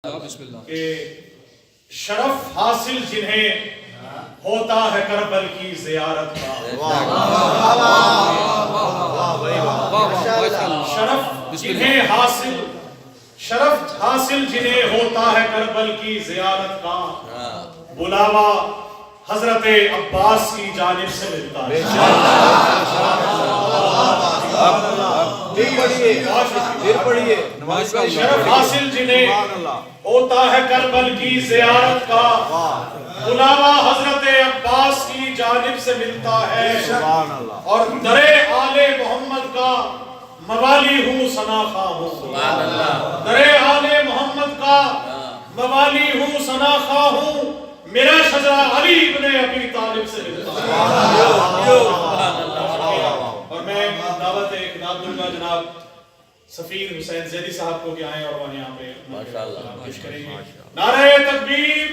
بسم اللہ کہ شرف حاصل جنہیں ہوتا ہے کربل کی زیارت کا، شرف حاصل جنہیں ہوتا ہے کربل کی زیارت کا، بلاوا حضرت عباس کی جانب سے ملتا ہے۔ شرف حاصل جنہیں ہوتا ہے کربل کی زیارت کا، بلاوا حضرت عباس کی جانب سے ملتا ہے، اور در آل محمد کا موالی ہوں ثناخواہ ہوں، در آل محمد کا موالی ہوں ثناخواہ ہوں، میرا شجرہ علی ابن ابی طالب سے ملتا ہے۔ اور میں دعوت خطاب دوں گا جناب سفیر حسین زیدی صاحب کو کہ آئیں اور وہ یہاں پہ پیش کریں گے۔ نعرہ تکبیر!